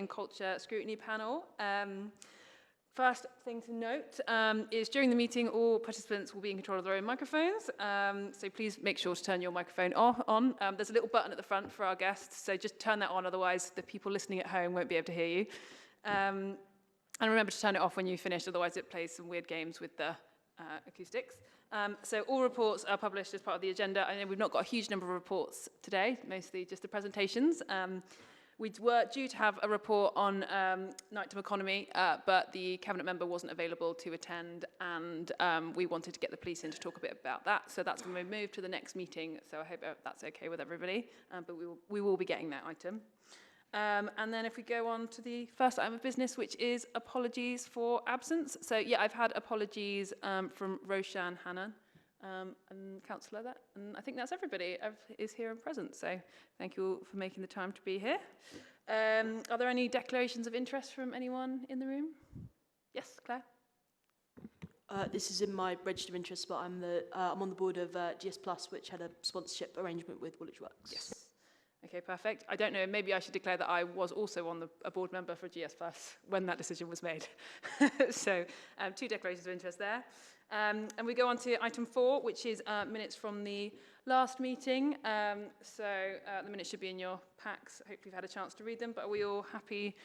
and Culture Scrutiny panel. First thing to note is during the meeting, all participants will be in control of their own microphones. So please make sure to turn your microphone on. There's a little button at the front for our guests, so just turn that on, otherwise the people listening at home won't be able to hear you. And remember to turn it off when you finish, otherwise it plays some weird games with the acoustics. So all reports are published as part of the agenda. I know we've not got a huge number of reports today, mostly just the presentations. We were due to have a report on nighttime economy, but the cabinet member wasn't available to attend, and we wanted to get the police in to talk a bit about that. So that's going to be moved to the next meeting. So I hope that's okay with everybody. But we will be getting that item. And then if we go on to the first item of business, which is apologies for absence. So yeah, I've had apologies from Roshan Hannan and Councillor that, and I think that's everybody is here and present. So thank you all for making the time to be here. Are there any declarations of interest from anyone in the room? Yes, Claire? This is in my register of interest, but I'm on the board of GS Plus, which had a sponsorship arrangement with Woolwich Works. Yes. Okay, perfect. I don't know, maybe I should declare that I was also on a board member for GS Plus when that decision was made. So 2 declarations of interest there. And we go on to item 4, which is minutes from the last meeting. The minutes should be in your packs. Hopefully you've had a chance to read them, but are we all happy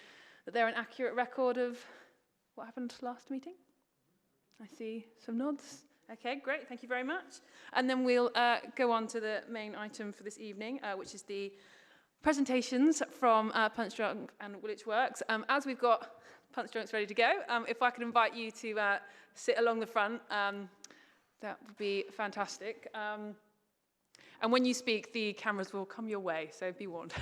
that they're an accurate record of what happened last meeting? I see some nods. Okay, great, thank you very much. And then we'll go on to the main item for this evening, which is the presentations from Punch Drunk and Woolwich Works. As we've got Punch Drunks ready to go, if I could invite you to sit along the front, that would be fantastic. And when you speak, the cameras will come your way, so be warned.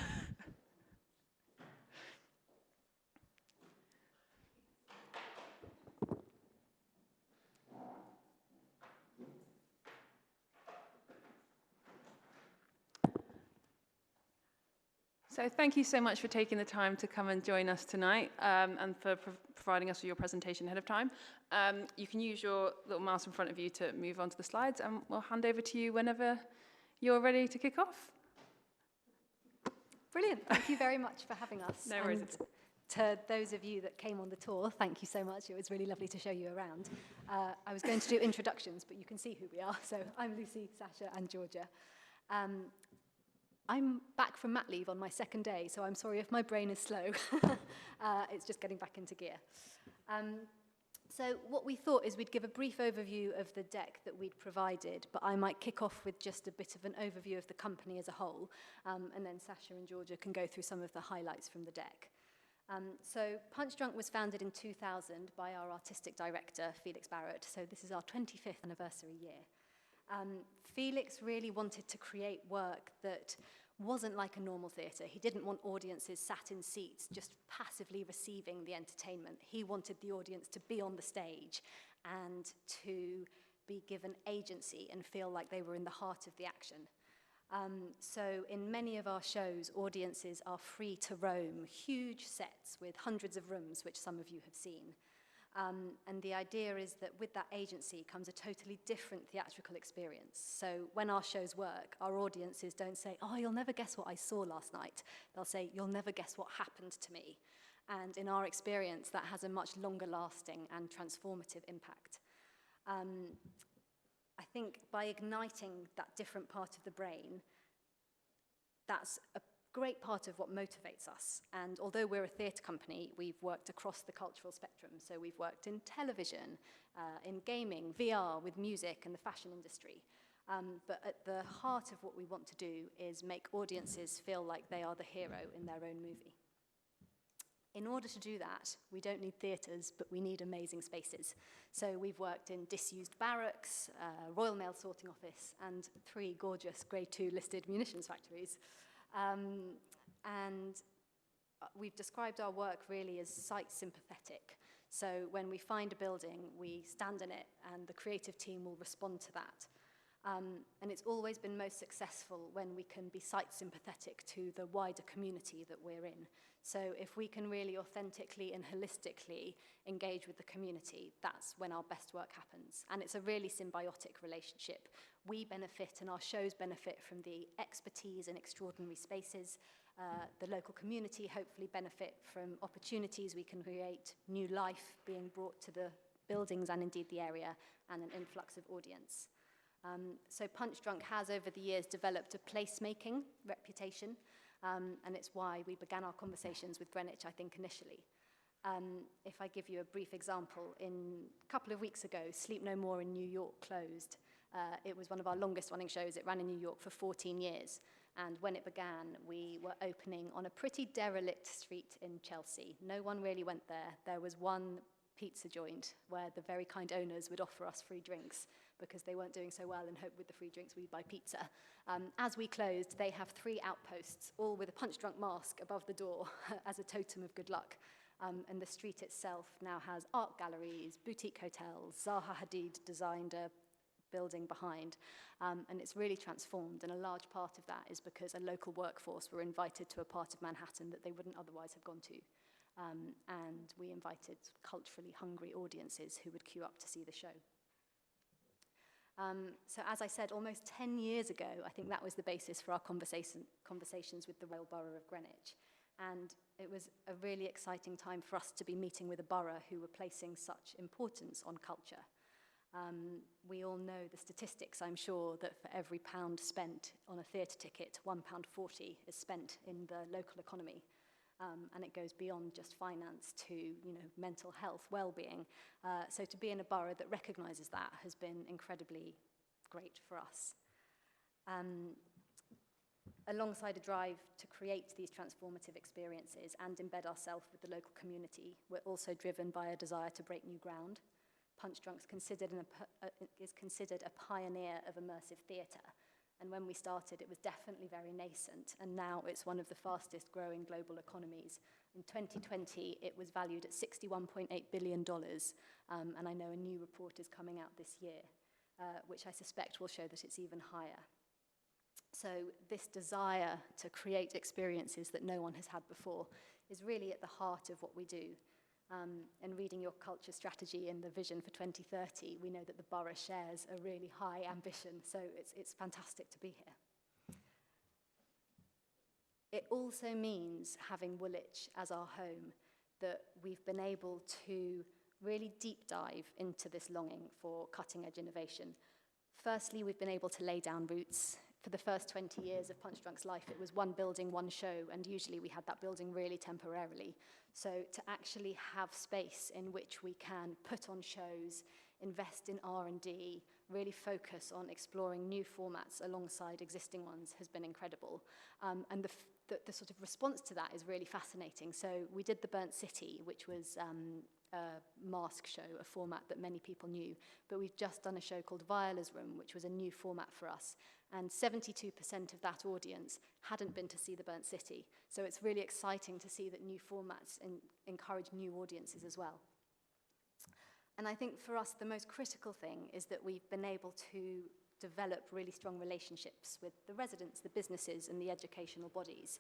So thank you so much for taking the time to come and join us tonight and for providing us with your presentation ahead of time. You can use your little mouse in front of you to move on to the slides, and we'll hand over to you whenever you're ready to kick off. Brilliant. Thank you very much for having us. No worries. And to those of you that came on the tour, thank you so much. It was really lovely to show you around. I was going to do introductions, but you can see who we are. So I'm Lucy, Sasha, and Georgia. I'm back from mat leave on my 2nd day, so I'm sorry if my brain is slow. It's just getting back into gear. So what we thought is we'd give a brief overview of the deck that we'd provided, but I might kick off with just a bit of an overview of the company as a whole, and then Sasha and Georgia can go through some of the highlights from the deck. So Punch Drunk was founded in 2000 by our artistic director, Felix Barrett, so this is our 25th anniversary year. Felix really wanted to create work that wasn't like a normal theatre. He didn't want audiences sat in seats just passively receiving the entertainment. He wanted the audience to be on the stage and to be given agency and feel like they were in the heart of the action. So in many of our shows, audiences are free to roam, huge sets with hundreds of rooms, which some of you have seen. And the idea is that with that agency comes a totally different theatrical experience. So when our shows work, our audiences don't say, oh, you'll never guess what I saw last night. They'll say, you'll never guess what happened to me. And in our experience, that has a much longer lasting and transformative impact. I think by igniting that different part of the brain, that's a great part of what motivates us. And although we're a theatre company, we've worked across the cultural spectrum. So we've worked in television, in gaming, VR, with music and the fashion industry. But at the heart of what we want to do is make audiences feel like they are the hero in their own movie. In order to do that, we don't need theatres, but we need amazing spaces. So we've worked in disused barracks, Royal Mail sorting office, and 3 gorgeous Grade 2 listed munitions factories. And we've described our work really as site sympathetic. So when we find a building, we stand in it, and the creative team will respond to that. And it's always been most successful when we can be site sympathetic to the wider community that we're in. So if we can really authentically and holistically engage with the community, that's when our best work happens. And it's a really symbiotic relationship. We benefit and our shows benefit from the expertise in extraordinary spaces, The local community hopefully benefit from opportunities we can create, new life being brought to the buildings and indeed the area, and an influx of audience. So Punch Drunk has over the years developed a placemaking reputation, and it's why we began our conversations with Greenwich, I think, initially. If I give you a brief example, a couple of weeks ago, Sleep No More in New York closed. It was one of our longest running shows. It ran in New York for 14 years. And when it began, we were opening on a pretty derelict street in Chelsea. No one really went there. There was one pizza joint where the very kind owners would offer us free drinks because they weren't doing so well and hoped with the free drinks we'd buy pizza. As we closed, they have 3 outposts, all with a Punch Drunk mask above the door as a totem of good luck. And the street itself now has art galleries, boutique hotels. Zaha Hadid designed a building behind, and it's really transformed, and a large part of that is because a local workforce were invited to a part of Manhattan that they wouldn't otherwise have gone to, and we invited culturally hungry audiences who would queue up to see the show. So as I said, almost 10 years ago, I think that was the basis for our conversations with the Royal Borough of Greenwich, and it was a really exciting time for us to be meeting with a borough who were placing such importance on culture. We all know the statistics, I'm sure, that for every £1 spent on a theatre ticket, £1.40 is spent in the local economy. And it goes beyond just finance to, mental health, well-being. So to be in a borough that recognises that has been incredibly great for us. Alongside a drive to create these transformative experiences and embed ourselves with the local community, we're also driven by a desire to break new ground. Punch Drunk is considered a pioneer of immersive theatre. And when we started, it was definitely very nascent, and now it's one of the fastest growing global economies. In 2020, it was valued at $61.8 billion, and I know a new report is coming out this year, which I suspect will show that it's even higher. So this desire to create experiences that no one has had before is really at the heart of what we do. And reading your culture strategy and the vision for 2030, we know that the borough shares a really high ambition, so it's fantastic to be here. It also means, having Woolwich as our home, that we've been able to really deep dive into this longing for cutting-edge innovation. Firstly, we've been able to lay down roots. For the first 20 years of Punch Drunk's life, it was one building, one show, and usually we had that building really temporarily. So to actually have space in which we can put on shows, invest in R&D, really focus on exploring new formats alongside existing ones has been incredible. And the sort of response to that is really fascinating. So we did the Burnt City, which was a mask show, a format that many people knew, but we've just done a show called Viola's Room, which was a new format for us, and 72% of that audience hadn't been to see the Burnt City. So it's really exciting to see that new formats encourage new audiences as well. And I think for us, the most critical thing is that we've been able to develop really strong relationships with the residents, the businesses, and the educational bodies.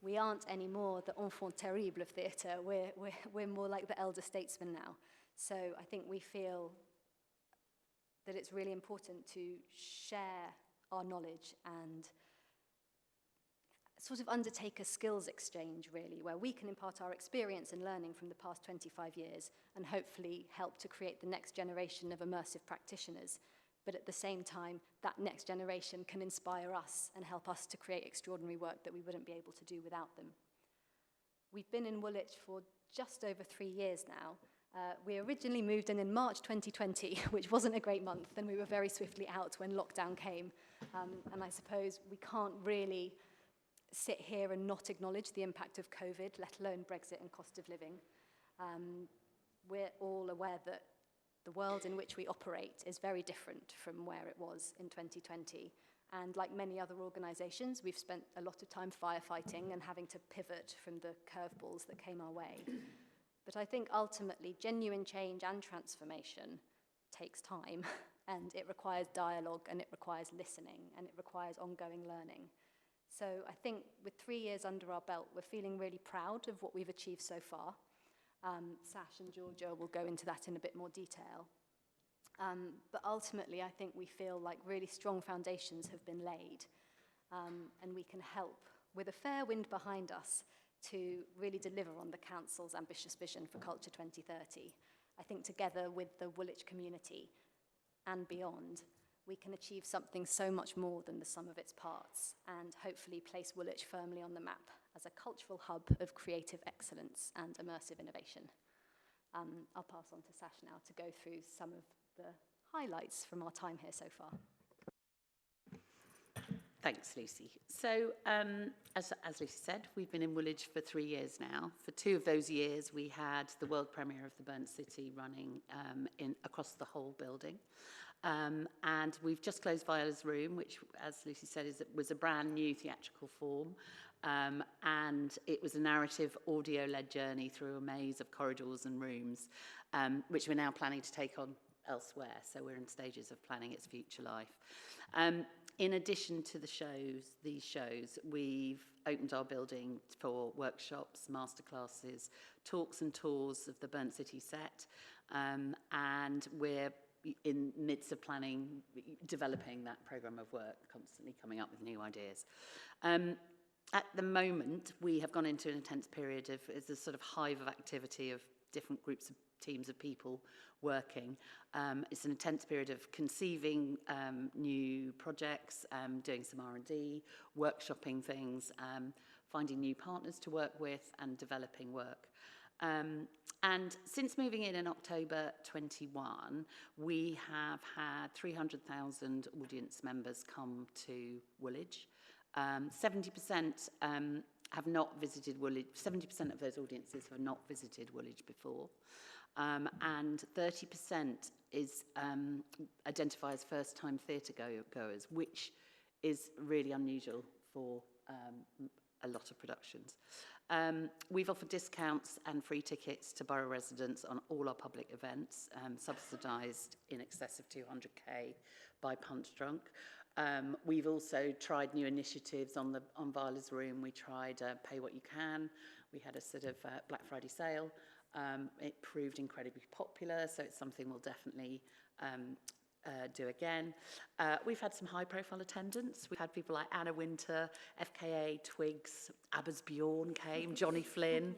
We aren't anymore the enfant terrible of theatre. We're more like the elder statesmen now. So I think we feel that it's really important to share our knowledge and sort of undertake a skills exchange, really, where we can impart our experience and learning from the past 25 years and hopefully help to create the next generation of immersive practitioners. But at the same time, that next generation can inspire us and help us to create extraordinary work that we wouldn't be able to do without them. We've been in Woolwich for just over 3 years now. We originally moved in March 2020, which wasn't a great month, and we were very swiftly out when lockdown came. And I suppose we can't really sit here and not acknowledge the impact of COVID, let alone Brexit and cost of living. We're all aware that the world in which we operate is very different from where it was in 2020. And like many other organisations, we've spent a lot of time firefighting and having to pivot from the curveballs that came our way. But I think ultimately genuine change and transformation takes time, and it requires dialogue, and it requires listening, and it requires ongoing learning. So I think with 3 years under our belt, we're feeling really proud of what we've achieved so far. Sash and Georgia will go into that in a bit more detail. But ultimately, I think we feel like really strong foundations have been laid, and we can help with a fair wind behind us to really deliver on the Council's ambitious vision for Culture 2030. I think together with the Woolwich community and beyond, we can achieve something so much more than the sum of its parts and hopefully place Woolwich firmly on the map as a cultural hub of creative excellence and immersive innovation. I'll pass on to Sash now to go through some of the highlights from our time here so far. Thanks, Lucy. So, as Lucy said, we've been in Woolwich for 3 years now. For 2 of those years, we had the world premiere of The Burnt City running across the whole building. And we've just closed Viola's Room, which, as Lucy said, was a brand new theatrical form. And it was a narrative audio-led journey through a maze of corridors and rooms, which we're now planning to take on elsewhere. So we're in stages of planning its future life. In addition to these shows, we've opened our building for workshops, masterclasses, talks and tours of the Burnt City set, and we're in the midst of planning, developing that programme of work, constantly coming up with new ideas. At the moment, we have gone into an intense period of, it's a sort of hive of activity of different groups of teams of people working. It's an intense period of conceiving new projects, doing some R&D, workshopping things, finding new partners to work with and developing work. And since moving in October 21, we have had 300,000 audience members come to Woolwich. 70% have not visited Woolwich. 70% of those audiences have not visited Woolwich before. And 30% is identify as first-time theatre goers, which is really unusual for a lot of productions. We've offered discounts and free tickets to borough residents on all our public events, subsidised in excess of 200k by Punch Drunk. We've also tried new initiatives on Viola's Room. We tried Pay What You Can. We had a sort of Black Friday sale. It proved incredibly popular, so it's something we'll definitely do again. We've had some high-profile attendance. We've had people like Anna Wintour, FKA, Twigs, Abba's Bjorn came, Johnny Flynn,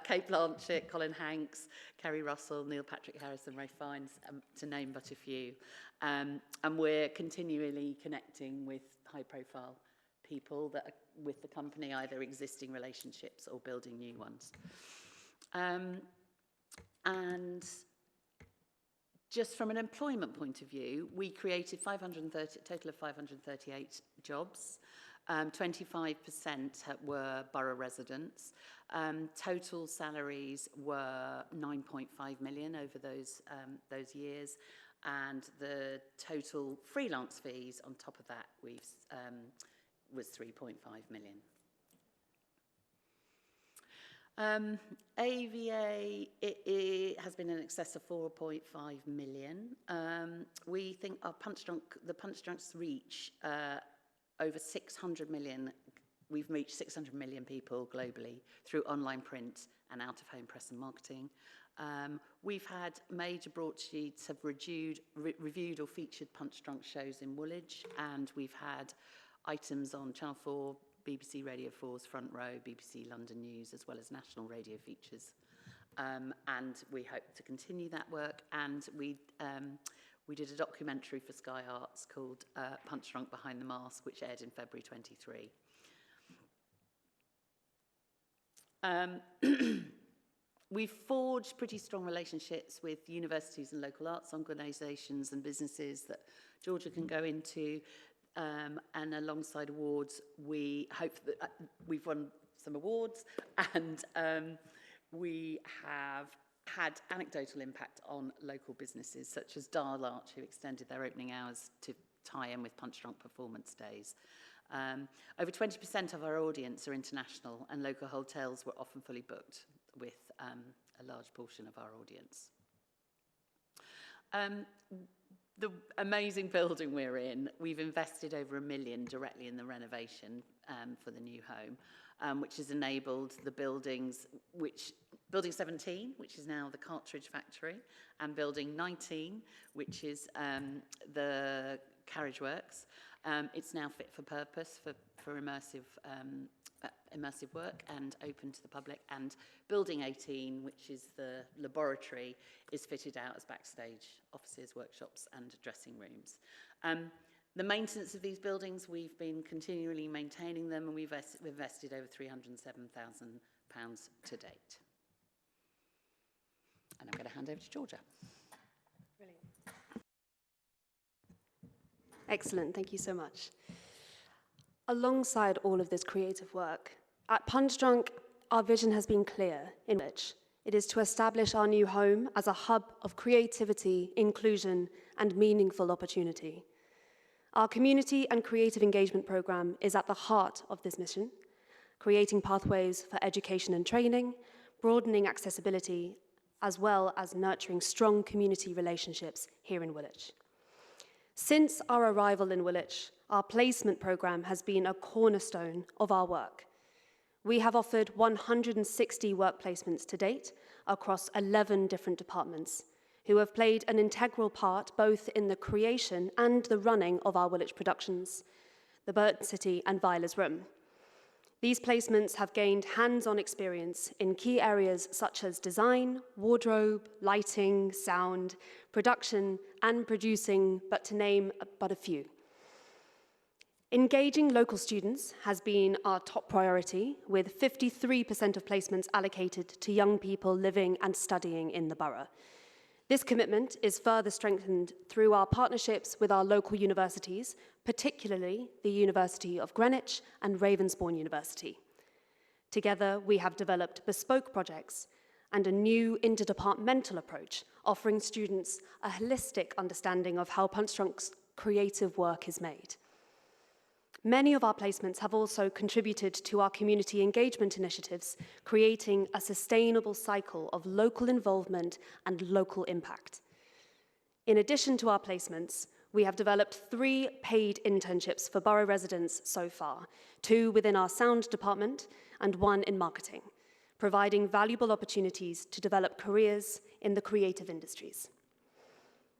Kate Blanchett, Colin Hanks, Kerry Russell, Neil Patrick Harris and Ray Fiennes, to name but a few. And we're continually connecting with high-profile people that are with the company, either existing relationships or building new ones. And just from an employment point of view, we created a total of 538 jobs. 25% were borough residents. Total salaries were 9.5 million over those years, and the total freelance fees on top of that was 3.5 million. AVA, it has been in excess of 4.5 million. We think the Punch Drunk's reach over 600 million. We've reached 600 million people globally through online print and out-of-home press and marketing. We've had major broadsheets have reviewed or featured Punch Drunk shows in Woolwich, and we've had items on Channel 4, BBC Radio 4's Front Row, BBC London News, as well as national radio features. And we hope to continue that work. And we did a documentary for Sky Arts called Punch Drunk Behind the Mask, which aired in February 23. We've forged pretty strong relationships with universities and local arts organisations and businesses that Georgia can go into. And alongside awards, we hope that we've won some awards, and we have had anecdotal impact on local businesses such as Dial Arch, who extended their opening hours to tie in with Punch Drunk performance days. Over 20% of our audience are international, and local hotels were often fully booked with a large portion of our audience. The amazing building we're in, we've invested over £1 million directly in the renovation for the new home, which has enabled the buildings, Building 17, which is now the cartridge factory, and Building 19, which is the carriage works. It's now fit for purpose for for immersive work and open to the public, and Building 18, which is the laboratory, is fitted out as backstage offices, workshops and dressing rooms. The maintenance of these buildings, we've been continually maintaining them, and we've invested over £307,000 to date. And I'm going to hand over to Georgia. Brilliant. Excellent, thank you so much. Alongside all of this creative work, at Punch Drunk, our vision has been clear in which it is to establish our new home as a hub of creativity, inclusion, and meaningful opportunity. Our community and creative engagement program is at the heart of this mission, creating pathways for education and training, broadening accessibility, as well as nurturing strong community relationships here in Woolwich. Since our arrival in Woolwich, our placement program has been a cornerstone of our work. We have offered 160 work placements to date across 11 different departments, who have played an integral part both in the creation and the running of our Woolwich productions, The Burnt City and Viola's Room. These placements have gained hands-on experience in key areas such as design, wardrobe, lighting, sound, production, and producing, but to name but a few. Engaging local students has been our top priority, with 53% of placements allocated to young people living and studying in the borough. This commitment is further strengthened through our partnerships with our local universities, particularly the University of Greenwich and Ravensbourne University. Together, we have developed bespoke projects and a new interdepartmental approach, offering students a holistic understanding of how Punch Drunk's creative work is made. Many of our placements have also contributed to our community engagement initiatives, creating a sustainable cycle of local involvement and local impact. In addition to our placements, we have developed 3 paid internships for borough residents so far, 2 within our sound department and 1 in marketing, providing valuable opportunities to develop careers in the creative industries.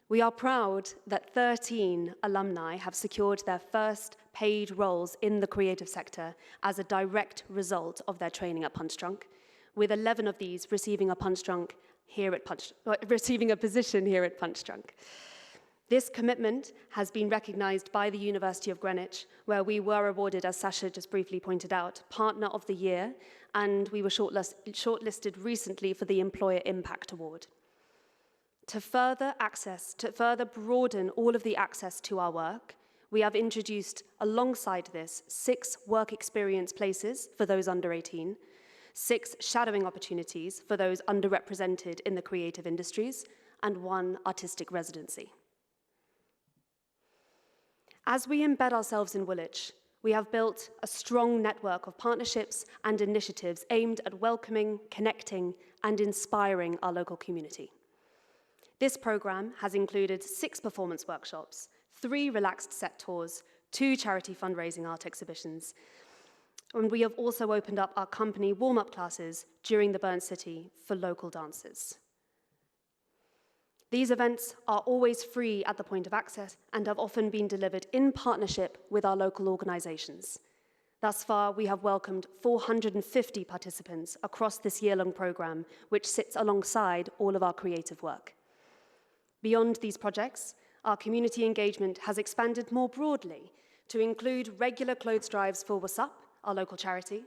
We are proud that 13 alumni have secured their first paid roles in the creative sector as a direct result of their training at Punch Drunk, with 11 of these receiving a position here at Punch Drunk. This commitment has been recognised by the University of Greenwich, where we were awarded, as Sasha just briefly pointed out, Partner of the Year, and we were shortlisted recently for the Employer Impact Award. To further broaden all of the access to our work, we have introduced, alongside this, 6 work experience places for those under 18, 6 shadowing opportunities for those underrepresented in the creative industries, and 1 artistic residency. As we embed ourselves in Woolwich, we have built a strong network of partnerships and initiatives aimed at welcoming, connecting, and inspiring our local community. This program has included 6 performance workshops, 3 relaxed set tours, 2 charity fundraising art exhibitions, and we have also opened up our company warm-up classes during the Burnt City for local dancers. These events are always free at the point of access and have often been delivered in partnership with our local organisations. Thus far, we have welcomed 450 participants across this year-long programme, which sits alongside all of our creative work. Beyond these projects, our community engagement has expanded more broadly to include regular clothes drives for What's Up, our local charity,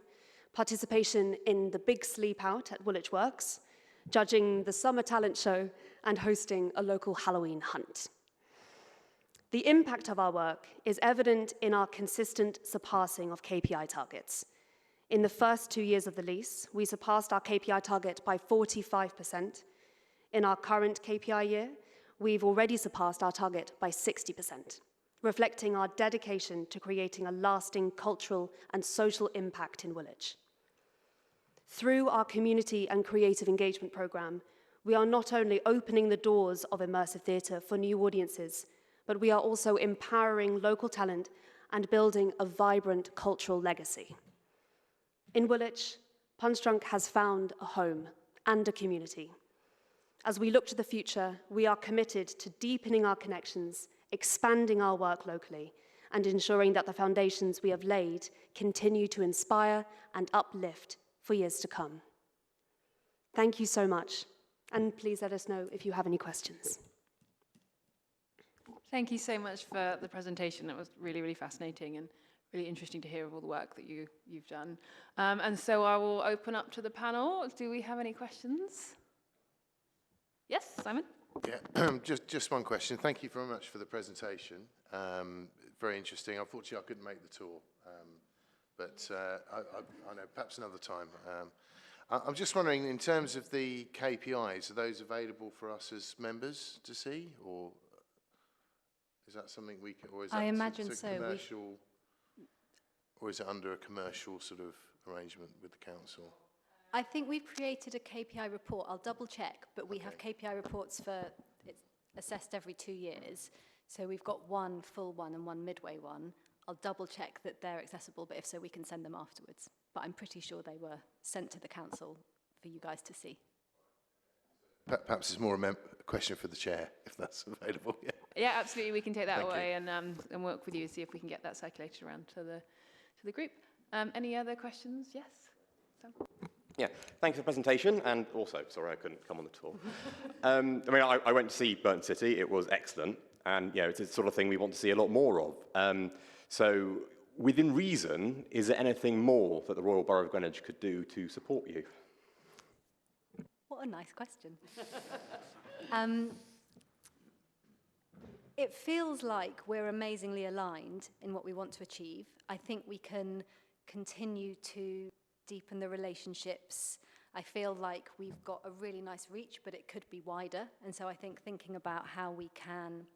participation in the Big Sleep Out at Woolwich Works, judging the Summer Talent Show, and hosting a local Halloween hunt. The impact of our work is evident in our consistent surpassing of KPI targets. In the first 2 years of the lease, we surpassed our KPI target by 45%. In our current KPI year, we've already surpassed our target by 60%, reflecting our dedication to creating a lasting cultural and social impact in Woolwich. Through our community and creative engagement programme, we are not only opening the doors of immersive theatre for new audiences, but we are also empowering local talent and building a vibrant cultural legacy. In Woolwich, Punch Drunk has found a home and a community. As we look to the future, we are committed to deepening our connections, expanding our work locally, and ensuring that the foundations we have laid continue to inspire and uplift for years to come. Thank you so much, and please let us know if you have any questions. Thank you so much for the presentation. It was really, really fascinating and really interesting to hear of all the work that you've done. And so I will open up to the panel. Do we have any questions? Yes, Simon? Yeah, just one question. Thank you very much for the presentation. Very interesting. Unfortunately, I couldn't make the tour, but I know perhaps another time. I'm just wondering, in terms of the KPIs, are those available for us as members to see, or is that something we can, or is that I imagine so. commercial, or is it under a commercial sort of arrangement with the council? I think we've created a KPI report. I'll double check, but we have KPI reports it's assessed every 2 years. So we've got one full one and one midway one. I'll double check that they're accessible, but if so, we can send them afterwards. But I'm pretty sure they were sent to the council for you guys to see. Perhaps it's more a question for the chair, if that's available. Yeah, Yeah, absolutely. We can take that Thank away and work with you and see if we can get that circulated around to the group. Any other questions? Yes? Sam? Yeah, thanks for the presentation, and also, sorry I couldn't come on the tour. I mean, I went to see Burnt City, it was excellent, and it's the sort of thing we want to see a lot more of. So, within reason, is there anything more that the Royal Borough of Greenwich could do to support you? What a nice question. It feels like we're amazingly aligned in what we want to achieve. I think we can continue to deepen the relationships. I feel like we've got a really nice reach, but it could be wider. And so I think thinking about how we can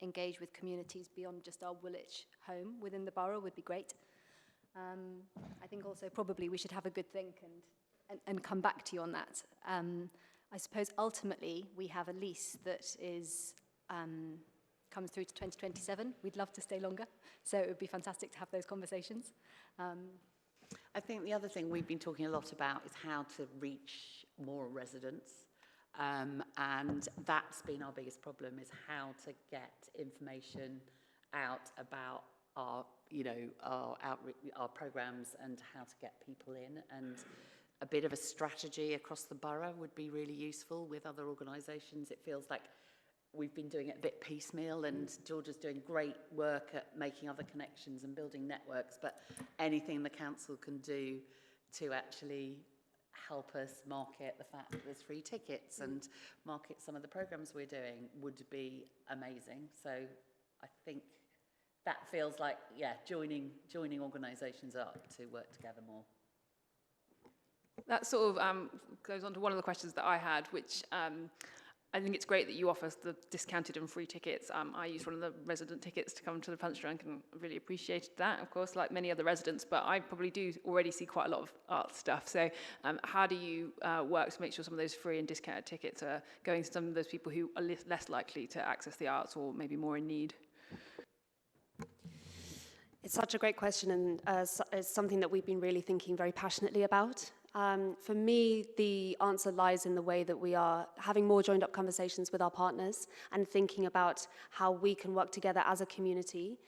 engage with communities beyond just our Woolwich home within the borough would be great. I think also probably we should have a good think and come back to you on that. I suppose ultimately we have a lease that is comes through to 2027. We'd love to stay longer, so it would be fantastic to have those conversations. I think the other thing we've been talking a lot about is how to reach more residents. And that's been our biggest problem, is how to get information out about our programs and how to get people in. And a bit of a strategy across the borough would be really useful with other organisations. It feels like we've been doing it a bit piecemeal, and Georgia's doing great work at making other connections and building networks, but anything the council can do to actually help us market the fact that there's free tickets and market some of the programmes we're doing would be amazing. So I think that feels like, joining organisations up to work together more. That sort of goes on to one of the questions that I had, which I think it's great that you offer the discounted and free tickets. I used one of the resident tickets to come to the Punch Drunk and really appreciated that, of course, like many other residents, but I probably do already see quite a lot of art stuff. So how do you work to make sure some of those free and discounted tickets are going to some of those people who are less likely to access the arts or maybe more in need? It's such a great question, and it's something that we've been really thinking very passionately about. For me, the answer lies in the way that we are having more joined-up conversations with our partners and thinking about how we can work together as a community.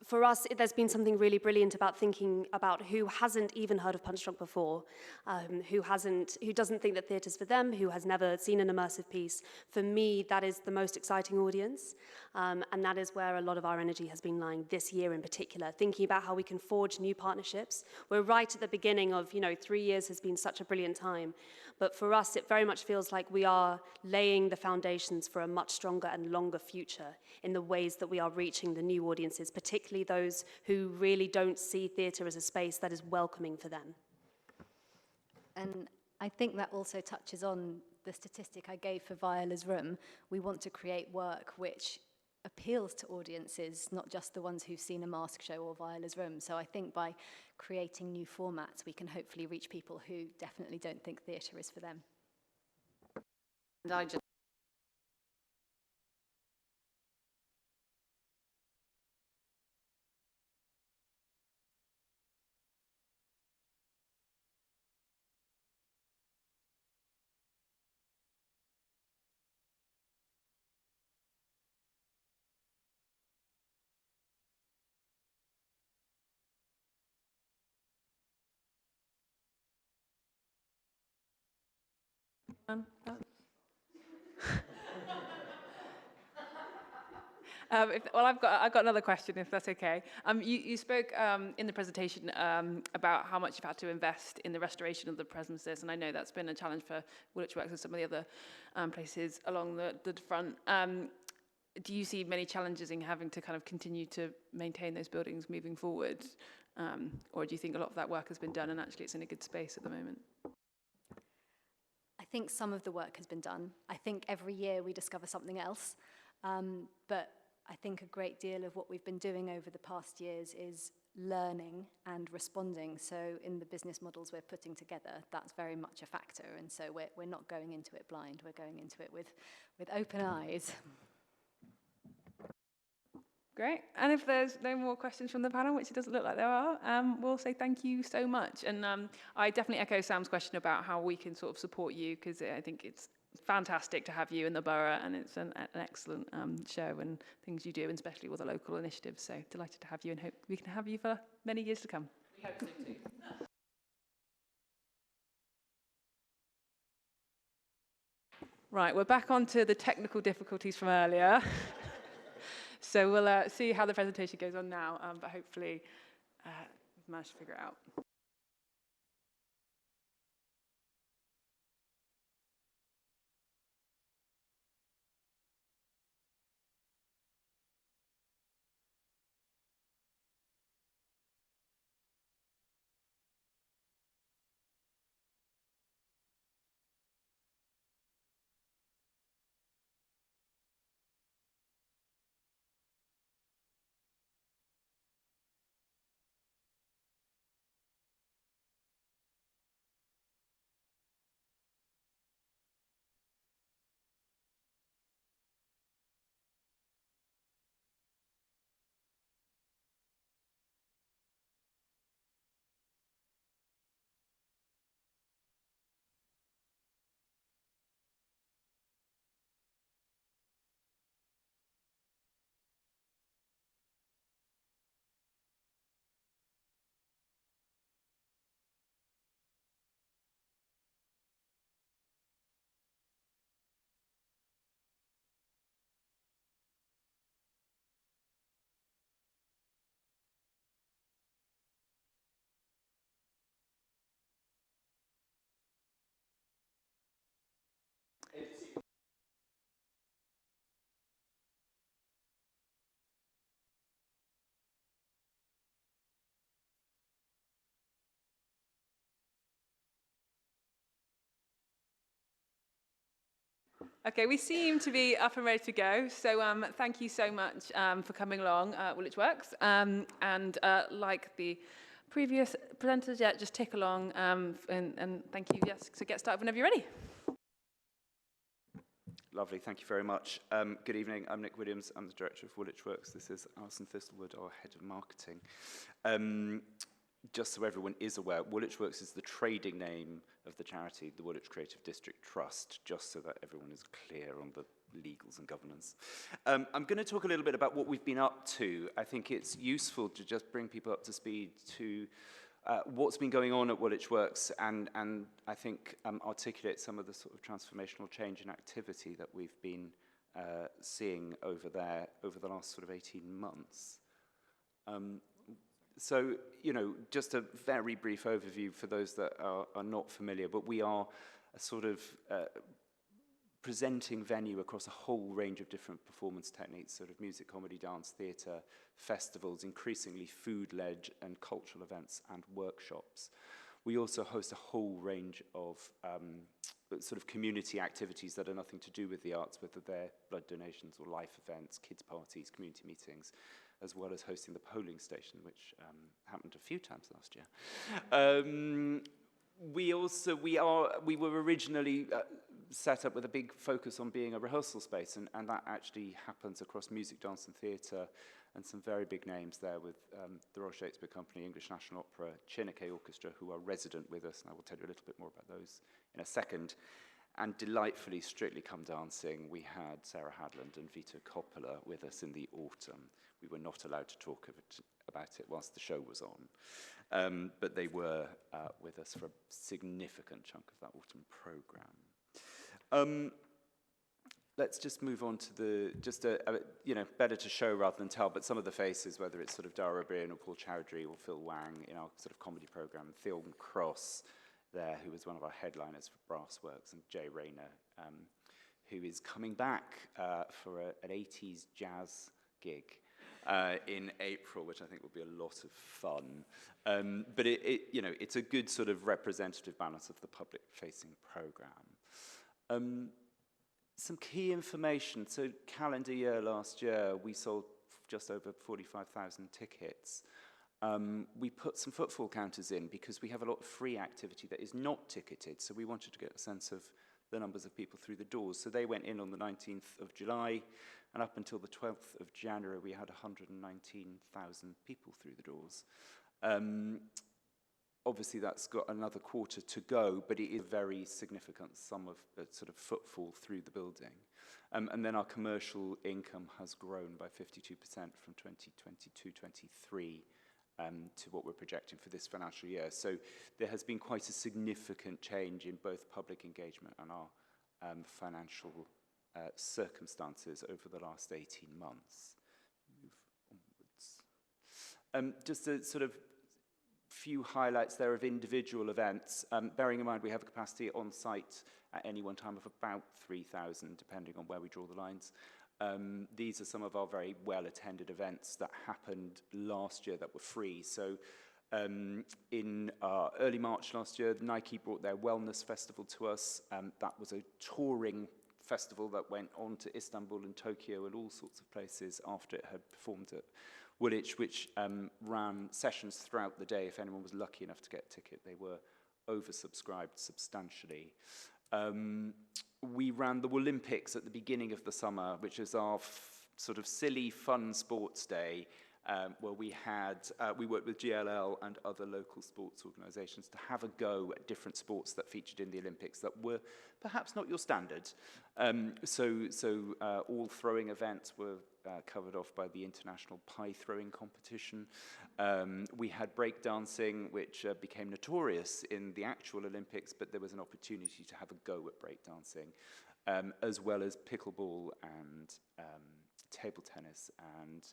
For us, there's been something really brilliant about thinking about who hasn't even heard of Punch Drunk before, who doesn't think that theatre's for them, who has never seen an immersive piece. For me, that is the most exciting audience, and that is where a lot of our energy has been lying this year in particular, thinking about how we can forge new partnerships. We're right at the beginning of, 3 years has been such a brilliant time, but for us, it very much feels like we are laying the foundations for a much stronger and longer future in the ways that we are reaching the new audiences, particularly those who really don't see theatre as a space that is welcoming for them. And I think that also touches on the statistic I gave for Viola's Room. We want to create work which appeals to audiences, not just the ones who've seen a Mask Show or Viola's Room. So I think by creating new formats, we can hopefully reach people who definitely don't think theatre is for them. And I just Well, I've got another question, if that's okay. You spoke in the presentation about how much you've had to invest in the restoration of the premises, and I know that's been a challenge for Woolwich Works and some of the other places along the front. Do you see many challenges in having to kind of continue to maintain those buildings moving forward? Or do you think a lot of that work has been done and actually it's in a good space at the moment? I think some of the work has been done. I think every year we discover something else. But I think a great deal of what we've been doing over the past years is learning and responding. So in the business models we're putting together, that's very much a factor. And so we're not going into it blind. We're going into it with open eyes. Great. And if there's no more questions from the panel, which it doesn't look like there are, we'll say thank you so much. And I definitely echo Sam's question about how we can sort of support you, because I think it's fantastic to have you in the borough, and it's an excellent show and things you do, and especially with the local initiatives. So delighted to have you and hope we can have you for many years to come. We hope so too. Right, we're back onto the technical difficulties from earlier. So we'll see how the presentation goes on now, but hopefully we've managed to figure it out. Okay, we seem to be up and ready to go. So thank you so much for coming along, Woolwich Works. And like the previous presenters, just tick along and thank you. Yes, so get started whenever you're ready. Lovely, thank you very much. Good evening, I'm Nick Williams, I'm the director of Woolwich Works. This is Alison Thistlewood, our head of marketing. Just so everyone is aware, Woolwich Works is the trading name of the charity, the Woolwich Creative District Trust, just so that everyone is clear on the legals and governance. I'm going to talk a little bit about what we've been up to. I think it's useful to just bring people up to speed to what's been going on at Woolwich Works, and I think articulate some of the sort of transformational change and activity that we've been seeing over there over the last sort of 18 months. So, you know, just a very brief overview for those that are not familiar, but we are a sort of presenting venue across a whole range of different performance techniques, sort of music, comedy, dance, theatre, festivals, increasingly food-led and cultural events and workshops. We also host a whole range of sort of community activities that are nothing to do with the arts, whether they're blood donations or life events, kids' parties, community meetings, as well as hosting the polling station, which happened a few times last year. We were originally set up with a big focus on being a rehearsal space, and that actually happens across music, dance and theatre, and some very big names there with the Royal Shakespeare Company, English National Opera, Chineke Orchestra, who are resident with us, and I will tell you a little bit more about those in a second. And delightfully, Strictly Come Dancing, we had Sarah Hadland and Vito Coppola with us in the autumn. We were not allowed to talk about it whilst the show was on, but they were with us for a significant chunk of that autumn programme. Let's just move on to better to show rather than tell, but some of the faces, whether it's sort of Dara O'Brien or Paul Chowdhury or Phil Wang in our sort of comedy program, Theo Cross there, who was one of our headliners for Brassworks, and Jay Rayner, who is coming back for an 80s jazz gig in April, which I think will be a lot of fun. But it's a good sort of representative balance of the public-facing program. Some key information. So calendar year last year, we sold just over 45,000 tickets. We put some footfall counters in because we have a lot of free activity that is not ticketed. So we wanted to get a sense of the numbers of people through the doors. So they went in on the 19th of July, and up until the 12th of January, we had 119,000 people through the doors. Obviously, that's got another quarter to go, but it is a very significant sum of sort of footfall through the building. And then our commercial income has grown by 52% from 2022-23 to what we're projecting for this financial year. So there has been quite a significant change in both public engagement and our financial circumstances over the last 18 months. Move onwards. Just a sort of few highlights there of individual events, bearing in mind we have a capacity on site at any one time of about 3,000, depending on where we draw the lines. These are some of our very well-attended events that happened last year that were free. So in early March last year, Nike brought their Wellness Festival to us. That was a touring festival that went on to Istanbul and Tokyo and all sorts of places after it had performed at Woolwich, which ran sessions throughout the day. If anyone was lucky enough to get a ticket, they were oversubscribed substantially. We ran the Woolympics at the beginning of the summer, which is our sort of silly, fun sports day, where we worked with GLL and other local sports organisations to have a go at different sports that featured in the Olympics that were perhaps not your standard. So all throwing events were covered off by the international pie throwing competition. We had breakdancing, which became notorious in the actual Olympics, but there was an opportunity to have a go at breakdancing, as well as pickleball and table tennis, and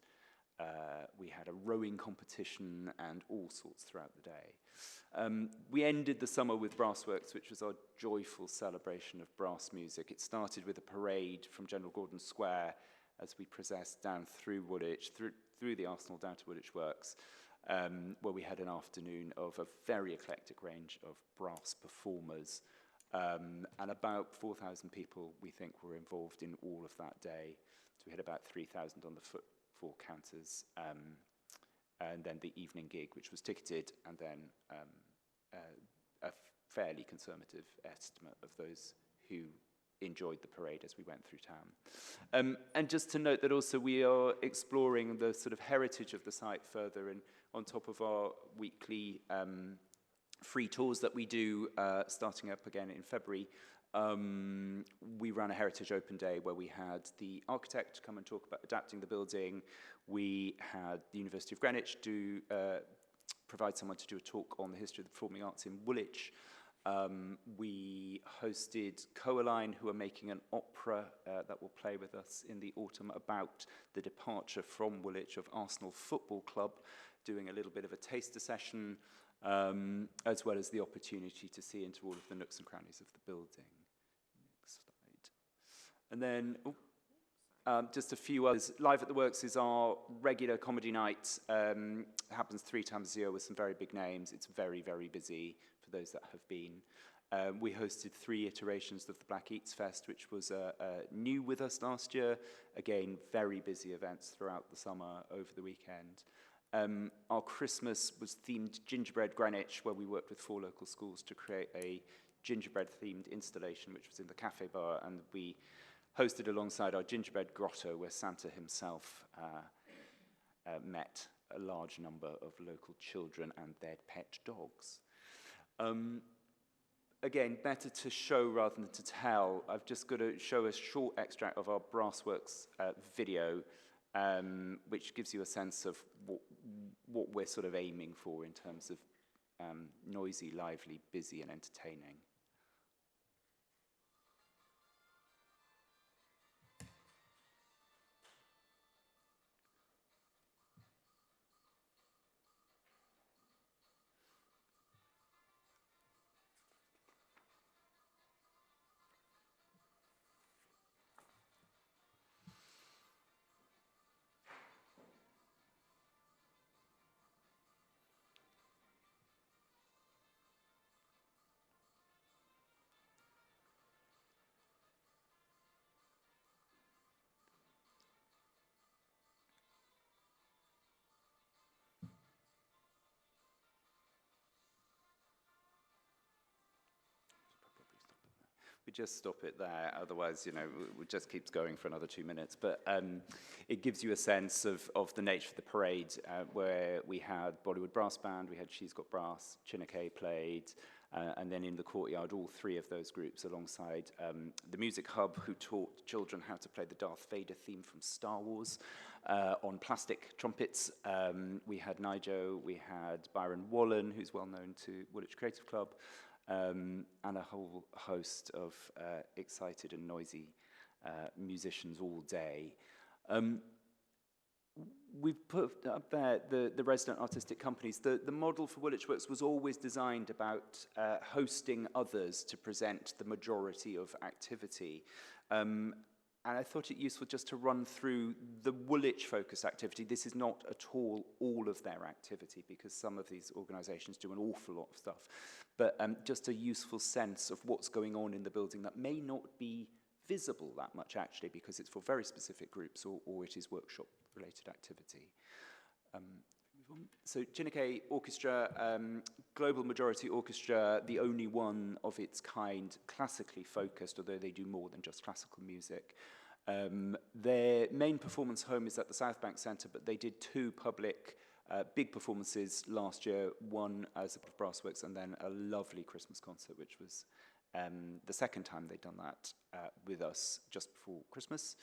we had a rowing competition and all sorts throughout the day. We ended the summer with Brassworks, which was our joyful celebration of brass music. It started with a parade from General Gordon Square as we processed down through Woolwich, through the Arsenal down to Woolwich Works, where we had an afternoon of a very eclectic range of brass performers. And about 4,000 people, we think, were involved in all of that day. So we had about 3,000 on the footfall counters, and then the evening gig, which was ticketed, and then a fairly conservative estimate of those who enjoyed the parade as we went through town. And just to note that also we are exploring the sort of heritage of the site further, and on top of our weekly free tours that we do, starting up again in February, we ran a Heritage Open Day where we had the architect come and talk about adapting the building. We had the University of Greenwich provide someone to do a talk on the history of the performing arts in Woolwich. We hosted Coaline, who are making an opera that will play with us in the autumn about the departure from Woolwich of Arsenal Football Club, doing a little bit of a taster session, as well as the opportunity to see into all of the nooks and crannies of the building. Next slide. And then just a few others. Live at the Works is our regular comedy night. It happens 3 times a year with some very big names. It's very, very busy for those that have been. We hosted 3 iterations of the Black Eats Fest, which was new with us last year. Again, very busy events throughout the summer over the weekend. Our Christmas was themed Gingerbread Greenwich, where we worked with 4 local schools to create a gingerbread-themed installation, which was in the cafe bar, and we hosted alongside our gingerbread grotto, where Santa himself met a large number of local children and their pet dogs. Again, better to show rather than to tell. I've just got to show a short extract of our Brassworks video, which gives you a sense of what we're sort of aiming for in terms of noisy, lively, busy, and entertaining. we just stop it there. Otherwise, you know, it just keeps going for another 2 minutes. But it gives you a sense of the nature of the parade, where we had Bollywood Brass Band, we had She's Got Brass, Chineke played, and then in the courtyard, all three of those groups alongside the Music Hub, who taught children how to play the Darth Vader theme from Star Wars on plastic trumpets. We had Nijo, we had Byron Wallen, who's well known to Woolwich Creative Club, and a whole host of excited and noisy musicians all day. We've put up there the resident artistic companies. The model for Woolwich Works was always designed about hosting others to present the majority of activity. And I thought it useful just to run through the Woolwich-focused activity. This is not at all of their activity, because some of these organisations do an awful lot of stuff. But just a useful sense of what's going on in the building that may not be visible that much, actually, because it's for very specific groups, or it is workshop-related activity. So Chineke Orchestra, global majority orchestra, the only one of its kind classically focused, although they do more than just classical music. Their main performance home is at the South Bank Centre, but they did two public big performances last year, one as a brass works and then a lovely Christmas concert, which was the second time they'd done that with us just before Christmas.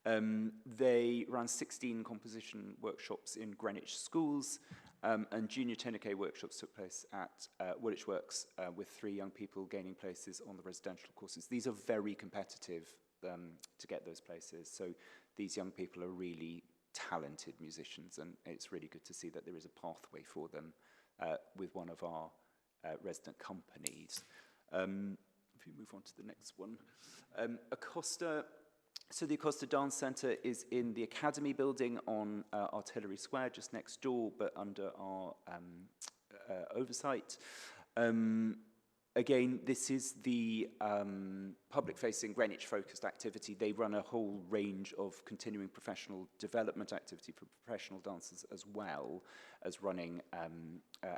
They ran 16 composition workshops in Greenwich schools, and junior Chineke workshops took place at Woolwich Works with 3 young people gaining places on the residential courses. These are very competitive to get those places, so these young people are really talented musicians, and it's really good to see that there is a pathway for them with one of our resident companies. If you move on to the next one. Acosta, so the Acosta Dance Centre is in the Academy building on Artillery Square, just next door, but under our oversight. Again, this is the public-facing Greenwich-focused activity. They run a whole range of continuing professional development activity for professional dancers, as well as running,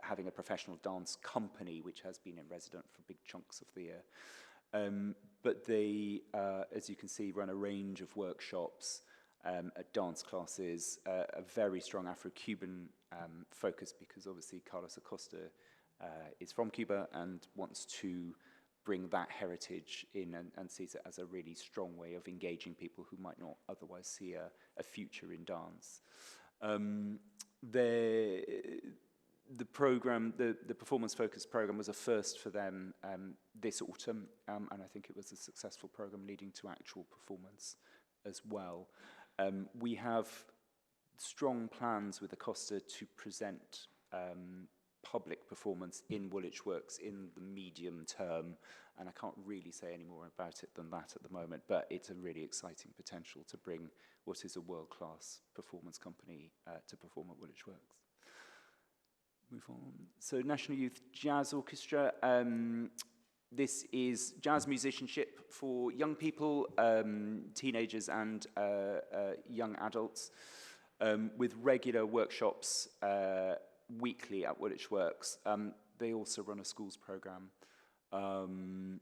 having a professional dance company, which has been in resident for big chunks of the year. But they, as you can see, run a range of workshops, dance classes, a very strong Afro-Cuban focus, because obviously Carlos Acosta is from Cuba and wants to bring that heritage in, and sees it as a really strong way of engaging people who might not otherwise see a future in dance. The program, the performance-focused program, was a first for them this autumn, and I think it was a successful program leading to actual performance as well. We have strong plans with Acosta to present public performance in Woolwich Works in the medium term, and I can't really say any more about it than that at the moment, but it's a really exciting potential to bring what is a world-class performance company to perform at Woolwich Works. Move on. So National Youth Jazz Orchestra. This is jazz musicianship for young people, teenagers and young adults, with regular workshops weekly at Woolwich Works. They also run a schools program and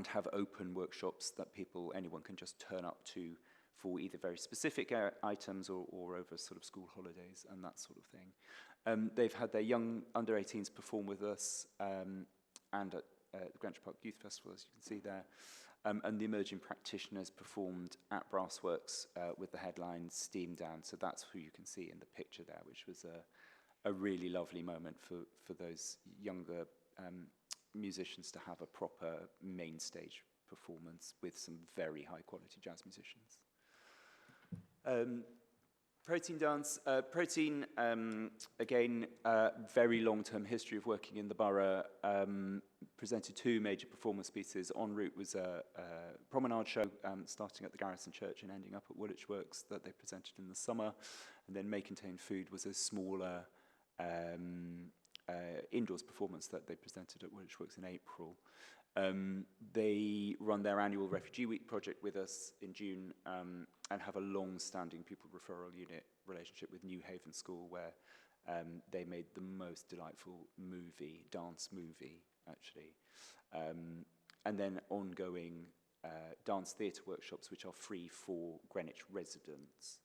have open workshops that anyone can just turn up to for either very specific items or over sort of school holidays and that sort of thing. They've had their young under-18s perform with us and at the Greenwich Park Youth Festival, as you can see there. And the emerging practitioners performed at Brassworks with the headline Steam Down. So that's who you can see in the picture there, which was a really lovely moment for those younger musicians to have a proper main stage performance with some very high quality jazz musicians. Protein Dance. Protein, again, very long-term history of working in the borough. Presented 2 major performance pieces. En route was a promenade show, starting at the Garrison Church and ending up at Woolwich Works, that they presented in the summer. And then May Contain Food was a smaller indoors performance that they presented at Woolwich Works in April. They run their annual Refugee Week project with us in June and have a long-standing pupil referral unit relationship with New Haven School, where they made the most delightful dance movie, actually. and then ongoing dance theatre workshops, which are free for Greenwich residents.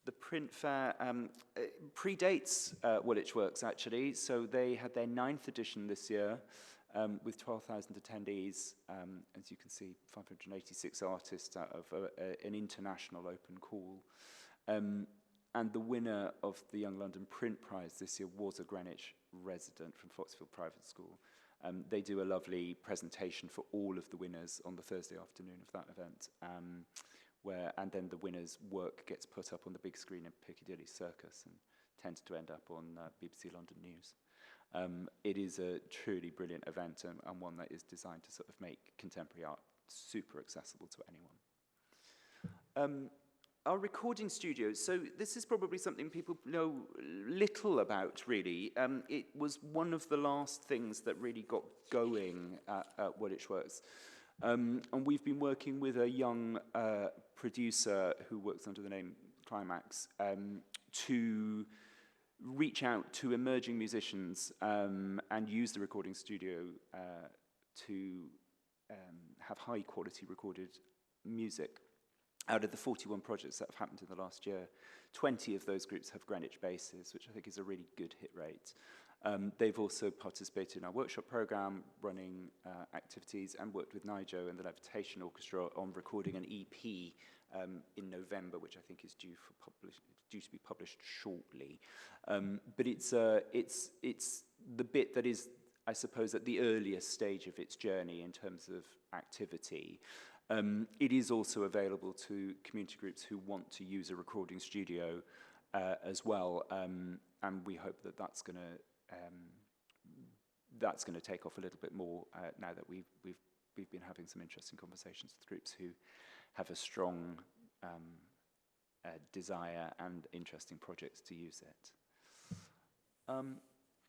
The print fair predates Woolwich Works, actually. So they had their 9th edition this year with 12,000 attendees. As you can see, 586 artists out of an international open call. And the winner of the Young London Print Prize this year was a Greenwich resident from Foxfield Private School. They do a lovely presentation for all of the winners on the Thursday afternoon of that event. And then the winner's work gets put up on the big screen in Piccadilly Circus and tends to end up on BBC London News. It is a truly brilliant event and one that is designed to sort of make contemporary art super accessible to anyone. Our recording studio, so this is probably something people know little about, really. It was one of the last things that really got going at Woolwich Works. And we've been working with a young producer who works under the name Climax to reach out to emerging musicians and use the recording studio to have high quality recorded music. Out of the 41 projects that have happened in the last year, 20 of those groups have Greenwich bases, which I think is a really good hit rate. They've also participated in our workshop program, running activities, and worked with Nijo and the Levitation Orchestra on recording an EP in November, which I think is due to be published shortly. But it's the bit that is, I suppose, at the earliest stage of its journey in terms of activity. It is also available to community groups who want to use a recording studio as well, and we hope that that's going to take off a little bit more now that we've been having some interesting conversations with groups who have a strong desire and interesting projects to use it.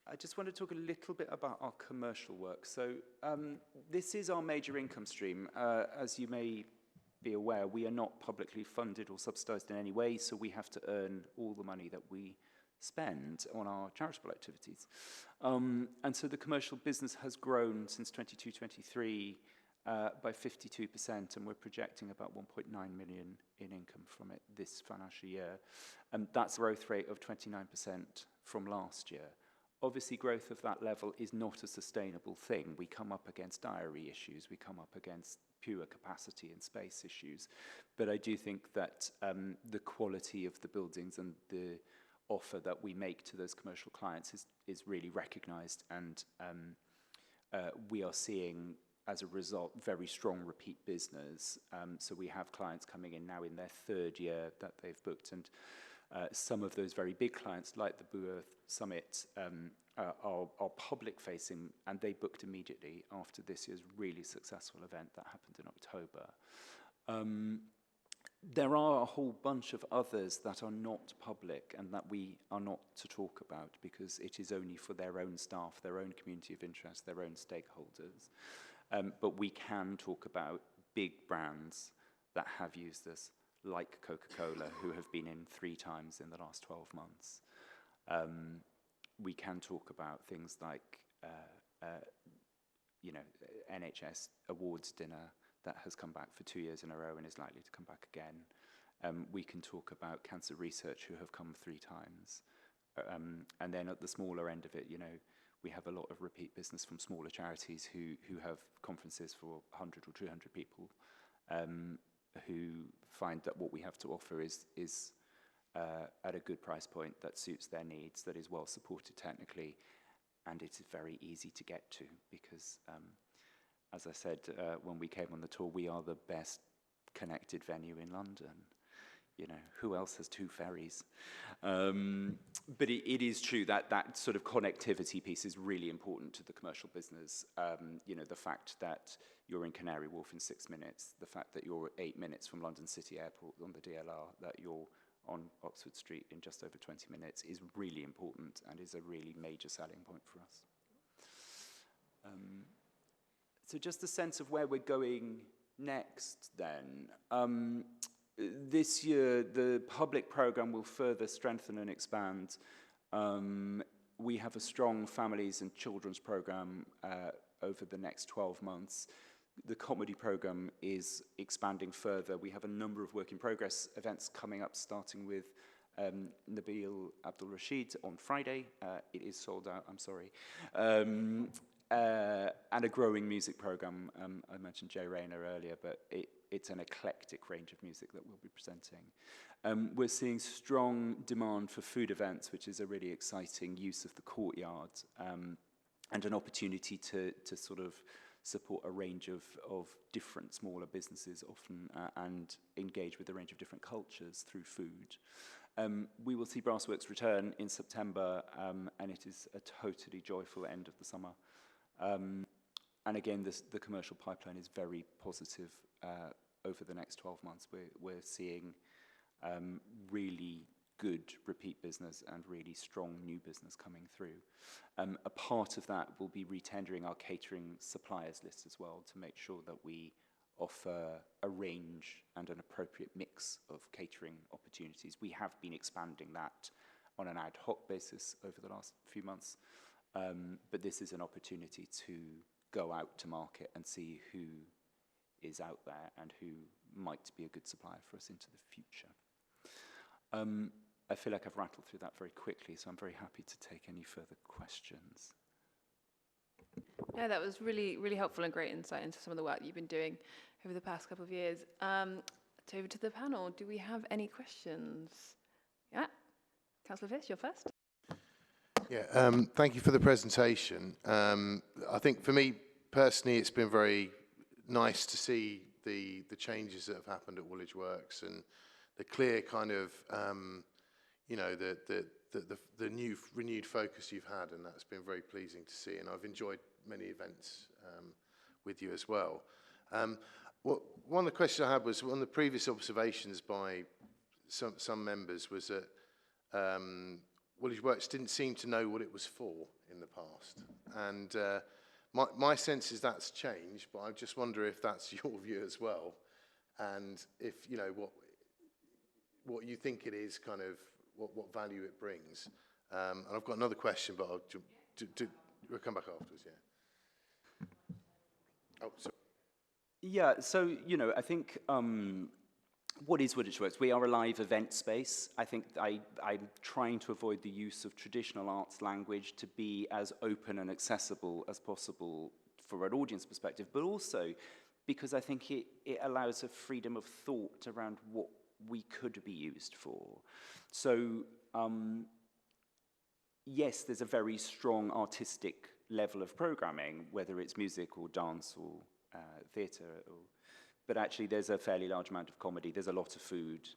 I just want to talk a little bit about our commercial work. So this is our major income stream. As you may be aware, we are not publicly funded or subsidised in any way, so we have to earn all the money that we spend on our charitable activities. And so the commercial business has grown since 22-23 by 52%, and we're projecting about 1.9 million in income from it this financial year. And that's a growth rate of 29% from last year. Obviously, growth of that level is not a sustainable thing. We come up against diary issues, we come up against pure capacity and space issues. But I do think that the quality of the buildings and the offer that we make to those commercial clients is really recognised, and we are seeing, as a result, very strong repeat business. So we have clients coming in now in their 3rd year that they've booked, and some of those very big clients, like the Blue Earth Summit, are public-facing, and they booked immediately after this year's really successful event that happened in October. There are a whole bunch of others that are not public and that we are not to talk about because it is only for their own staff, their own community of interest, their own stakeholders. But we can talk about big brands that have used us, like Coca-Cola, who have been in 3 times in the last 12 months. We can talk about things like, NHS awards dinner that has come back for 2 years in a row and is likely to come back again. We can talk about cancer research, who have come 3 times. And then at the smaller end of it, we have a lot of repeat business from smaller charities who have conferences for 100 or 200 people, who find that what we have to offer is at a good price point that suits their needs, that is well supported technically, and it is very easy to get to because, as I said when we came on the tour, we are the best connected venue in London. Who else has 2 ferries? But it is true that that sort of connectivity piece is really important to the commercial business. The fact that you're in Canary Wharf in 6 minutes, the fact that you're 8 minutes from London City Airport on the DLR, that you're on Oxford Street in just over 20 minutes is really important and is a really major selling point for us. So just a sense of where we're going next then. This year, the public programme will further strengthen and expand. We have a strong families and children's programme over the next 12 months. The comedy program is expanding further. We have a number of work in progress events coming up, starting with Nabil Abdul Rashid on Friday. It is sold out, I'm sorry. And a growing music program. I mentioned Jay Rayner earlier, but it's an eclectic range of music that we'll be presenting. We're seeing strong demand for food events, which is a really exciting use of the courtyard, and an opportunity to sort of support a range of different smaller businesses often, and engage with a range of different cultures through food. We will see Brassworks return in September, and it is a totally joyful end of the summer. And again, the commercial pipeline is very positive over the next 12 months. We're seeing really good repeat business and really strong new business coming through. A part of that will be retendering our catering suppliers list as well, to make sure that we offer a range and an appropriate mix of catering opportunities. We have been expanding that on an ad hoc basis over the last few months, but this is an opportunity to go out to market and see who is out there and who might be a good supplier for us into the future. I feel like I've rattled through that very quickly, so I'm very happy to take any further questions. Yeah, that was really, really helpful and great insight into some of the work that you've been doing over the past couple of years. So over to the panel. Do we have any questions? Yeah, Councillor Fish, you're first. Yeah, thank you for the presentation. I think for me personally, it's been very nice to see the changes that have happened at Woolwich Works and the clear kind of, you know, the new renewed focus you've had, and that's been very pleasing to see. And I've enjoyed many events with you as well. One of the questions I had was, one of the previous observations by some members was that Woolwich Works didn't seem to know what it was for in the past. And my sense is that's changed, but I just wonder if that's your view as well. And if, you know, what you think it is, kind of what value it brings. And I've got another question, but we'll come back afterwards, yeah. Oh, sorry. Yeah, so, you know, I think, what is Woolwich Works? We are a live event space. I think I'm trying to avoid the use of traditional arts language to be as open and accessible as possible for an audience perspective, but also because I think it allows a freedom of thought around what we could be used for. So, yes, there's a very strong artistic level of programming, whether it's music or dance or theatre, but actually there's a fairly large amount of comedy. There's a lot of food.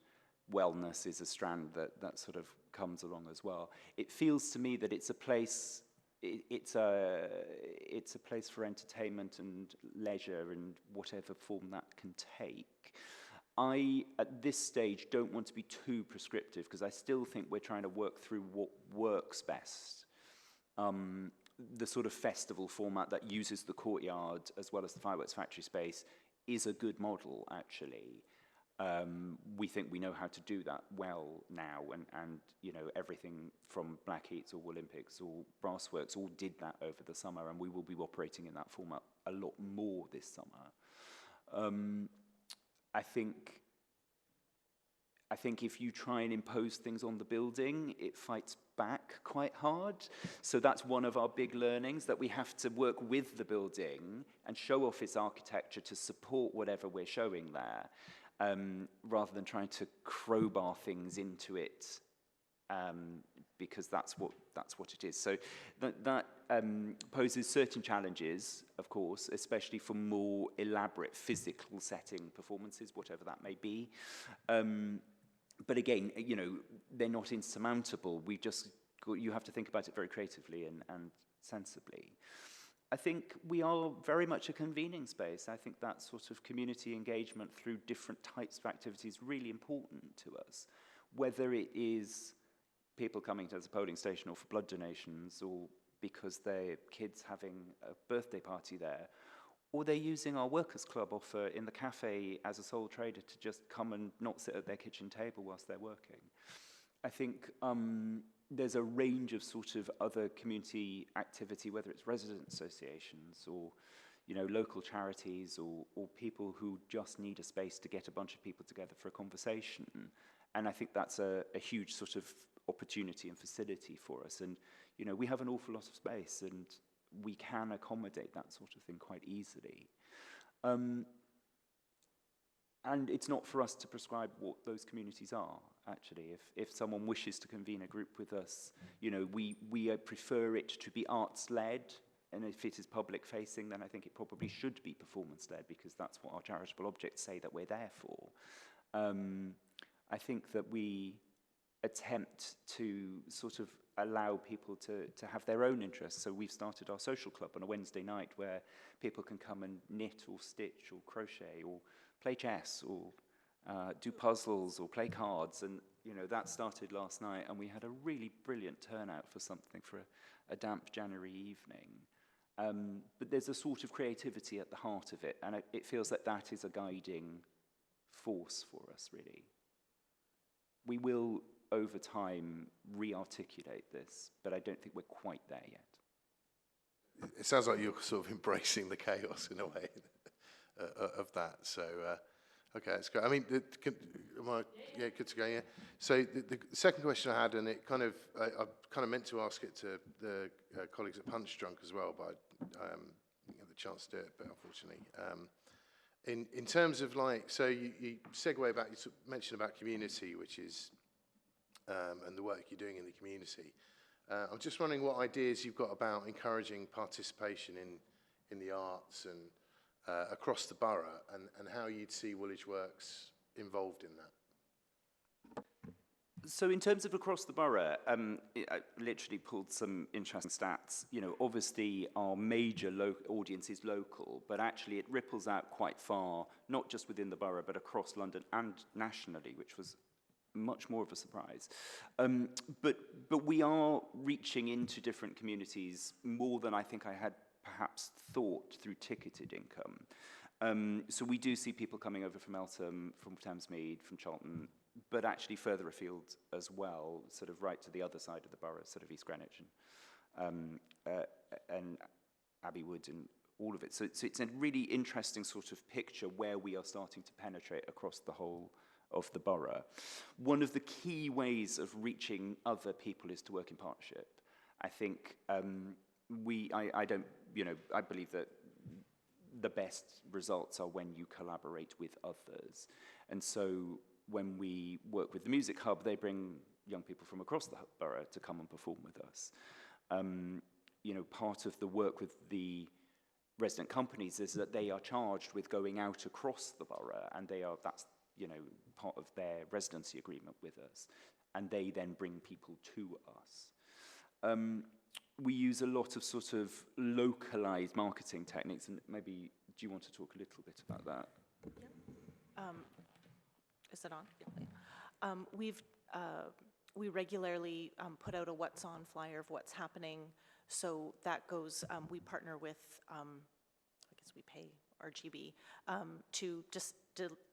Wellness is a strand that sort of comes along as well. It feels to me that it's a place. It's a place for entertainment and leisure and whatever form that can take. I, at this stage, don't want to be too prescriptive because I still think we're trying to work through what works best. The sort of festival format that uses the courtyard as well as the fireworks factory space is a good model, actually. We think we know how to do that well now, and you know, everything from Blackheath or Woolympics or Brassworks all did that over the summer, and we will be operating in that format a lot more this summer. I think if you try and impose things on the building, it fights back quite hard. So that's one of our big learnings, that we have to work with the building and show off its architecture to support whatever we're showing there, rather than trying to crowbar things into it, because that's what it is. So that poses certain challenges, of course, especially for more elaborate physical setting performances, whatever that may be. But again, you know, they're not insurmountable. You have to think about it very creatively and sensibly. I think we are very much a convening space. I think that sort of community engagement through different types of activities is really important to us, whether it is people coming to the polling station or for blood donations, or because their kids having a birthday party there, or they're using our workers' club offer in the cafe as a sole trader to just come and not sit at their kitchen table whilst they're working. I think there's a range of sort of other community activity, whether it's resident associations or, you know, local charities or people who just need a space to get a bunch of people together for a conversation. And I think that's a huge sort of opportunity and facility for us. And, you know, we have an awful lot of space and we can accommodate that sort of thing quite easily. And it's not for us to prescribe what those communities are, actually. If someone wishes to convene a group with us, you know, we prefer it to be arts-led, and if it is public-facing, then I think it probably should be performance-led, because that's what our charitable objects say that we're there for. I think that we attempt to sort of allow people to have their own interests. So we've started our social club on a Wednesday night where people can come and knit or stitch or crochet or play chess or do puzzles or play cards. And, you know, that started last night and we had a really brilliant turnout for something for a damp January evening. But there's a sort of creativity at the heart of it, and it feels that that is a guiding force for us, really. We will, over time, re-articulate this, but I don't think we're quite there yet. It sounds like you're sort of embracing the chaos in a way of that. So, okay, that's great. I mean, yeah, good to go. Yeah. So the second question I had, and it kind of, I kind of meant to ask it to the colleagues at Punch Drunk as well, but I didn't get the chance to do it. But unfortunately, in terms of like, so you segue back. You mentioned about community, which is and the work you're doing in the community. I'm just wondering what ideas you've got about encouraging participation in the arts and across the borough, and how you'd see Woolwich Works involved in that. So in terms of across the borough, I literally pulled some interesting stats. You know, obviously our major audience is local, but actually it ripples out quite far, not just within the borough, but across London and nationally, which was much more of a surprise. But we are reaching into different communities more than I think I had perhaps thought through ticketed income. So we do see people coming over from Eltham, from Thamesmead, from Charlton, but actually further afield as well, sort of right to the other side of the borough, sort of East Greenwich and Abbey Wood and all of it. So it's a really interesting sort of picture where we are starting to penetrate across the whole of the borough. One of the key ways of reaching other people is to work in partnership. I think I don't, you know, I believe that the best results are when you collaborate with others. And so when we work with the Music Hub, they bring young people from across the borough to come and perform with us. You know, part of the work with the resident companies is that they are charged with going out across the borough, and that's, you know, part of their residency agreement with us, and they then bring people to us. We use a lot of sort of localized marketing techniques, and maybe, do you want to talk a little bit about that? Yeah. Is it on? We regularly put out a what's on flyer of what's happening. So that goes, we partner with, I guess we pay RGB to just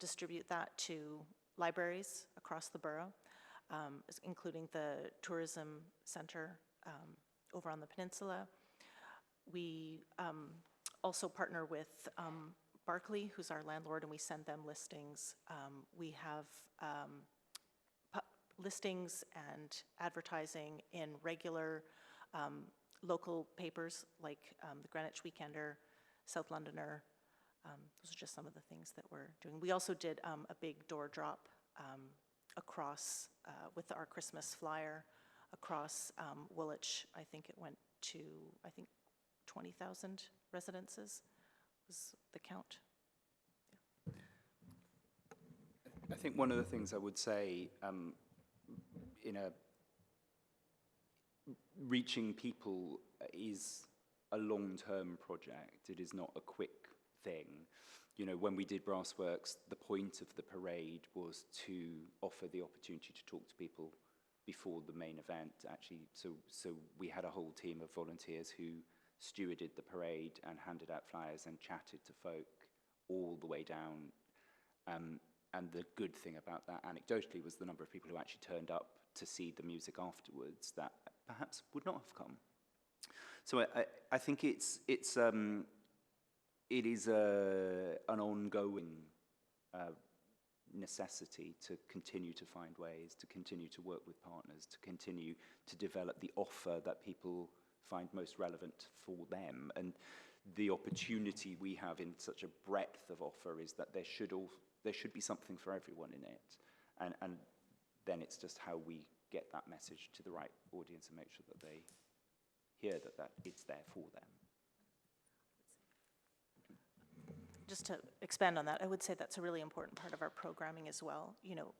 distribute that to libraries across the borough, including the tourism center over on the peninsula. We also partner with Barclay, who's our landlord, and we send them listings. We have listings and advertising in regular local papers like the Greenwich Weekender, South Londoner. Those are just some of the things that we're doing. We also did a big door drop across with our Christmas flyer across Woolwich. I think it went to, 20,000 residences was the count. Yeah. I think one of the things I would say in reaching people is a long-term project. It is not a quick thing. You know, when we did Brassworks, the point of the parade was to offer the opportunity to talk to people before the main event, actually. So we had a whole team of volunteers who stewarded the parade and handed out flyers and chatted to folk all the way down. And the good thing about that, anecdotally, was the number of people who actually turned up to see the music afterwards that perhaps would not have come. So I think it is an ongoing necessity to continue to find ways, to continue to work with partners, to continue to develop the offer that people find most relevant for them. And the opportunity we have in such a breadth of offer is that there should be something for everyone in it. And then it's just how we get that message to the right audience and make sure that they hear that it's there for them. Just to expand on that, I would say that's a really important part of our programming as well, you know,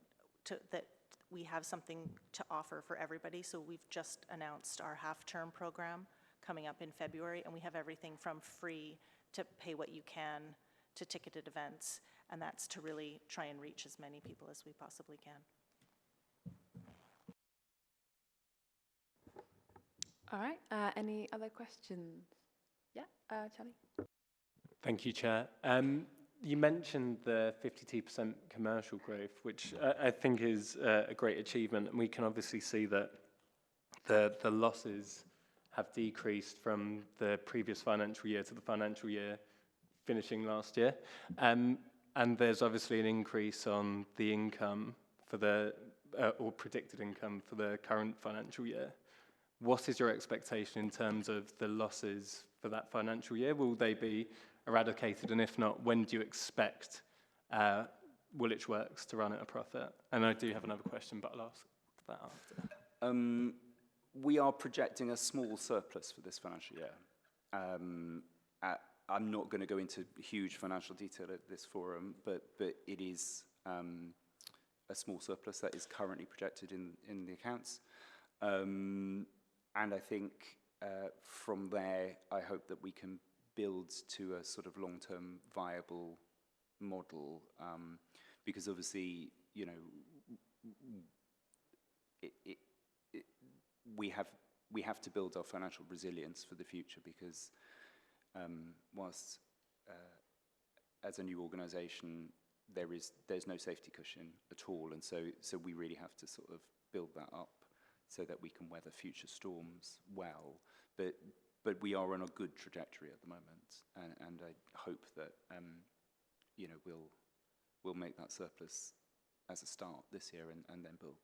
that we have something to offer for everybody. So we've just announced our half-term program coming up in February, and we have everything from free to pay what you can to ticketed events, and that's to really try and reach as many people as we possibly can. All right, any other questions? Yeah, Charlie? Thank you, Chair. You mentioned the 52% commercial growth, which I think is a great achievement, and we can obviously see that the losses have decreased from the previous financial year to the financial year finishing last year. And there's obviously an increase on the income for the, or predicted income for the current financial year. What is your expectation in terms of the losses for that financial year? Will they be eradicated? And if not, when do you expect Woolwich Works to run at a profit? And I do have another question, but I'll ask that after. We are projecting a small surplus for this financial year. I'm not going to go into huge financial detail at this forum, but it is a small surplus that is currently projected in the accounts. And I think from there, I hope that we can build to a sort of long-term viable model, because obviously, you know, we have to build our financial resilience for the future, because whilst as a new organisation there's no safety cushion at all, and so we really have to sort of build that up so that we can weather future storms well. But we are on a good trajectory at the moment, and I hope that you know, we'll make that surplus as a start this year and then build.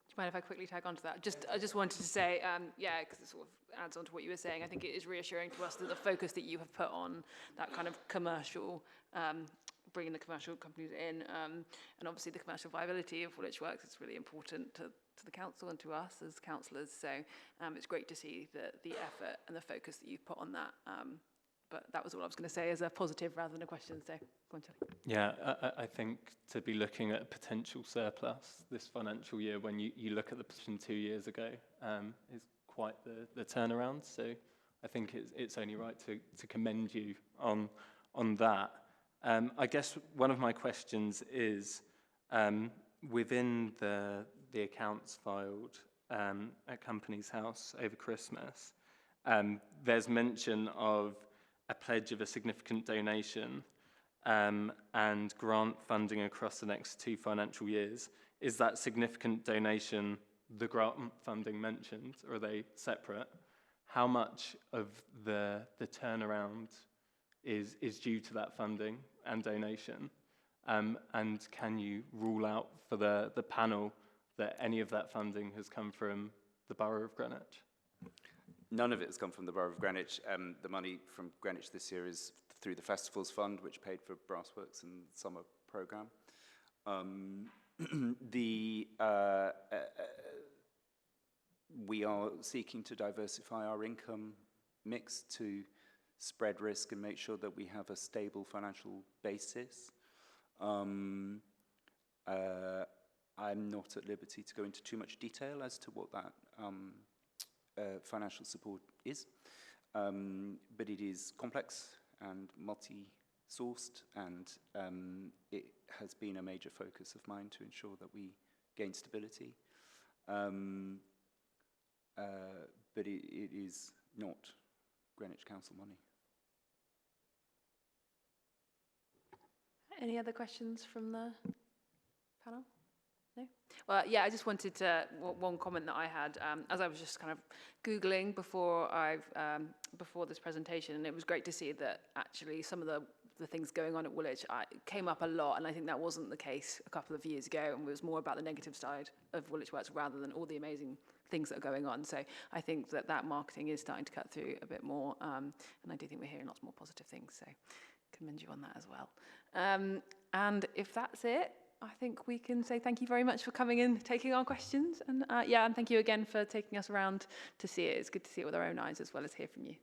Do you mind if I quickly tag on to that? I just wanted to say, yeah, because it sort of adds on to what you were saying. I think it is reassuring to us that the focus that you have put on that kind of commercial, bringing the commercial companies in, and obviously the commercial viability of Woolwich Works is really important to the council and to us as councillors. So it's great to see the effort and the focus that you've put on that. But that was all I was going to say as a positive rather than a question. So go on, Charlie. Yeah, I think to be looking at a potential surplus this financial year when you look at the position 2 years ago is quite the turnaround. So I think it's only right to commend you on that. I guess one of my questions is, within the accounts filed at Companies House over Christmas, there's mention of a pledge of a significant donation and grant funding across the next 2 financial years. Is that significant donation the grant funding mentioned, or are they separate? How much of the turnaround is due to that funding and donation? And can you rule out for the panel that any of that funding has come from the Borough of Greenwich? None of it has come from the Borough of Greenwich. The money from Greenwich this year is through the Festivals Fund, which paid for Brassworks and the summer programme. We are seeking to diversify our income mix to spread risk and make sure that we have a stable financial basis. I'm not at liberty to go into too much detail as to what that financial support is, but it is complex and multi-sourced, and it has been a major focus of mine to ensure that we gain stability. But it is not Greenwich Council money. Any other questions from the panel? No? Well, yeah, I just wanted to, one comment that I had, as I was just kind of Googling before this presentation, and it was great to see that actually some of the things going on at Woolwich came up a lot, and I think that wasn't the case a couple of years ago, and it was more about the negative side of Woolwich Works rather than all the amazing things that are going on. So I think that marketing is starting to cut through a bit more, and I do think we're hearing lots more positive things, so commend you on that as well. And if that's it, I think we can say thank you very much for coming in, taking our questions, and and thank you again for taking us around to see it. It's good to see it with our own eyes as well as hear from you.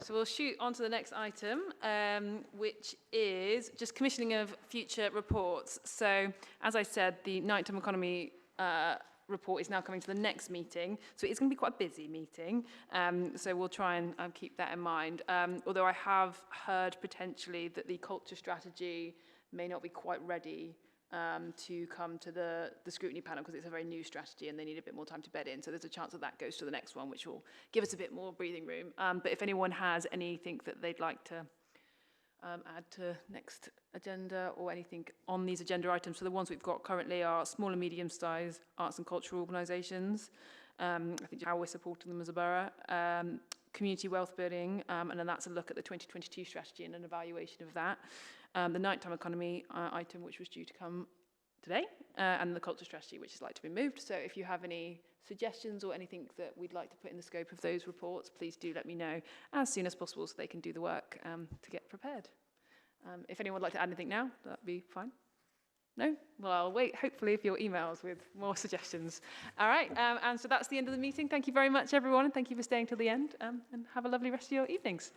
So we'll shoot on to the next item, which is just commissioning of future reports. So as I said, the nighttime economy report is now coming to the next meeting, so it's going to be quite a busy meeting, so we'll try and keep that in mind, although I have heard potentially that the culture strategy may not be quite ready to come to the scrutiny panel because it's a very new strategy and they need a bit more time to bed in, so there's a chance that goes to the next one, which will give us a bit more breathing room, but if anyone has anything that they'd like to add to next agenda or anything on these agenda items. So the ones we've got currently are small and medium-sized arts and cultural organisations. I think how we're supporting them as a borough. Community wealth building, and then that's a look at the 2022 strategy and an evaluation of that. The nighttime economy item, which was due to come today, and the culture strategy, which is like to be moved. So if you have any suggestions or anything that we'd like to put in the scope of those reports, please do let me know as soon as possible so they can do the work to get prepared. If anyone would like to add anything now, that'd be fine. No? Well, I'll wait, hopefully, for your emails with more suggestions. All right, and so that's the end of the meeting. Thank you very much, everyone, and thank you for staying till the end, and have a lovely rest of your evenings.